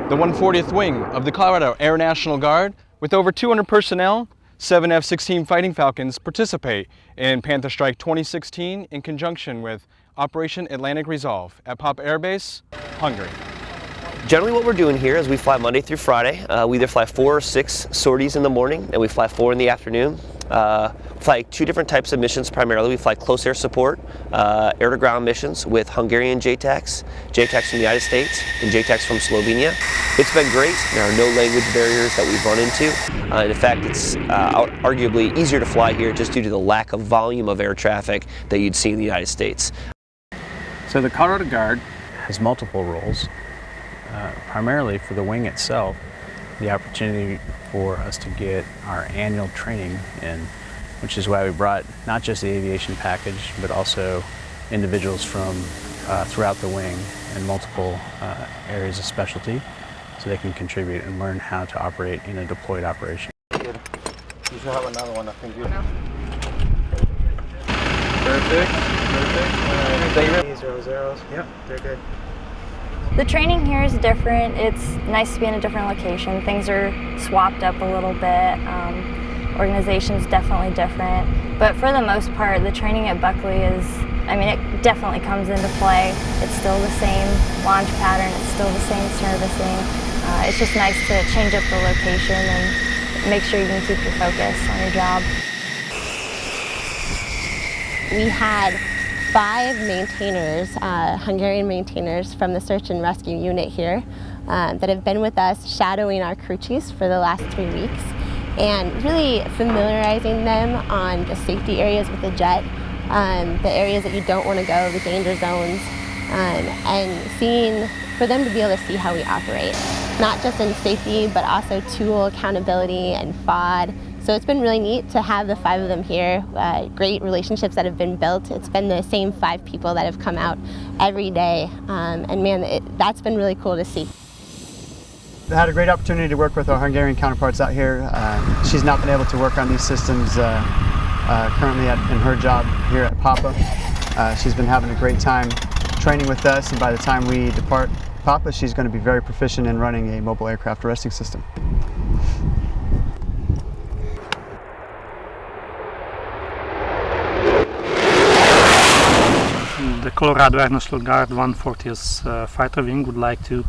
the 140th Wing of the Colorado Air National Guard, with over 200 personnel, 7 F-16 Fighting Falcons participate in Panther Strike 2016 in conjunction with Operation Atlantic Resolve at Papa Air Base, Hungary. Generally what we're doing here is we fly Monday through Friday. We either fly 4 or 6 sorties in the morning, and we fly 4 in the afternoon. Fly 2 different types of missions primarily. We fly close air support, air-to-ground missions with Hungarian JTACs, JTACs from the United States, and JTACs from Slovenia. It's been great. There are no language barriers that we've run into. And in fact, it's arguably easier to fly here just due to the lack of volume of air traffic that you'd see in the United States. So the Colorado Guard has multiple roles. Primarily for the wing itself, the opportunity for us to get our annual training in, which is why we brought not just the aviation package, but also individuals from throughout the wing and multiple areas of specialty, so they can contribute and learn how to operate in a deployed operation. Good. You should have another one, I think. Perfect. These are zeros. Yep, they're good. The training here is different. It's nice to be in a different location. Things are swapped up a little bit. Organization's definitely different. But for the most part, the training at Buckley is, it definitely comes into play. It's still the same launch pattern. It's still the same servicing. It's just nice to change up the location and make sure you can keep your focus on your job. We had 5 maintainers, Hungarian maintainers from the search and rescue unit here that have been with us shadowing our crew chiefs for the last 3 weeks and really familiarizing them on the safety areas with the jet, the areas that you don't want to go, the danger zones, and for them to be able to see how we operate, not just in safety but also tool accountability and FOD. So it's been really neat to have the 5 of them here, great relationships that have been built. It's been the same 5 people that have come out every day, and man, that's been really cool to see. I had a great opportunity to work with our Hungarian counterparts out here. She's not been able to work on these systems currently in her job here at Papa. She's been having a great time training with us, and by the time we depart Papa, she's going to be very proficient in running a mobile aircraft arresting system. The Colorado Air National Guard 140th Fighter Wing would like to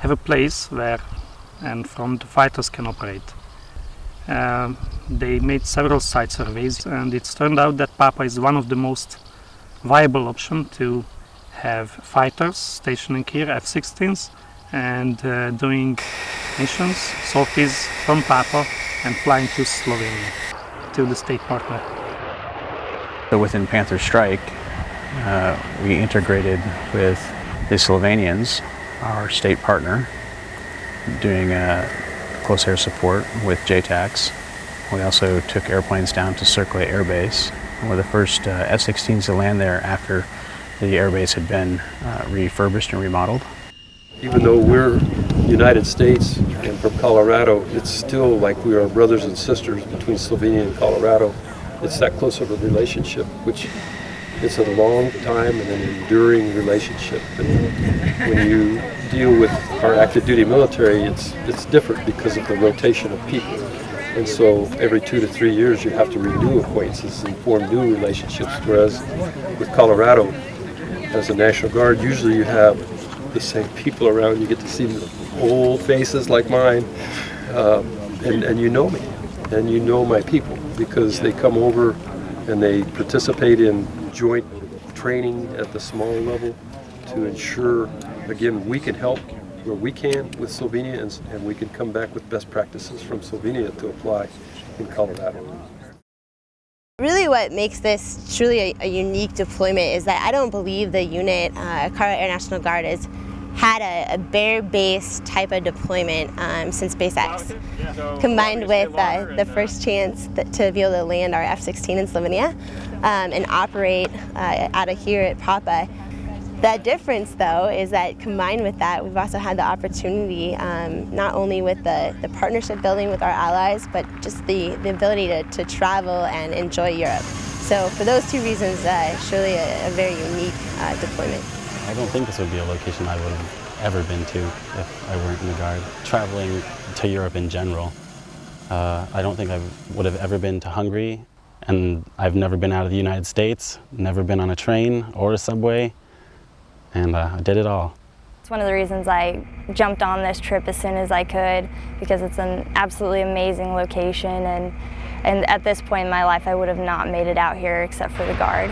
have a place where and from the fighters can operate. They made several site surveys, and it's turned out that Papa is one of the most viable options to have fighters stationing here, F-16s, and doing missions, sorties from Papa and flying to Slovenia, to the state partner. So within Panther Strike, we integrated with the Slovenians, our state partner, doing close air support with JTACs. We also took airplanes down to Circle Air Base. We're the first F-16s to land there after the airbase had been refurbished and remodeled. Even though we're United States and from Colorado, it's still like we are brothers and sisters between Slovenia and Colorado. It's that close of a relationship, which it's a long time and an enduring relationship. And when you deal with our active duty military, it's different because of the rotation of people. And so every 2 to 3 years you have to renew acquaintances and form new relationships, whereas with Colorado, as a National Guard, usually you have the same people around. You get to see old faces like mine, and you know me, and you know my people, because they come over and they participate in joint training at the smaller level to ensure, again, we can help where we can with Slovenia, and we can come back with best practices from Slovenia to apply in Colorado. Really what makes this truly a unique deployment is that I don't believe the unit, Colorado Air National Guard, has had a bare-based type of deployment since Base X, combined with the first chance to be able to land our F-16 in Slovenia and operate out of here at Papa. The difference, though, is that combined with that, we've also had the opportunity, not only with the partnership building with our allies, but just the ability to travel and enjoy Europe. So for those 2 reasons, surely a very unique deployment. I don't think this would be a location I would have ever been to if I weren't in the Guard. Traveling to Europe in general, I don't think I would have ever been to Hungary, and I've never been out of the United States, never been on a train or a subway, and I did it all. It's one of the reasons I jumped on this trip as soon as I could, because it's an absolutely amazing location, and at this point in my life I would have not made it out here except for the Guard.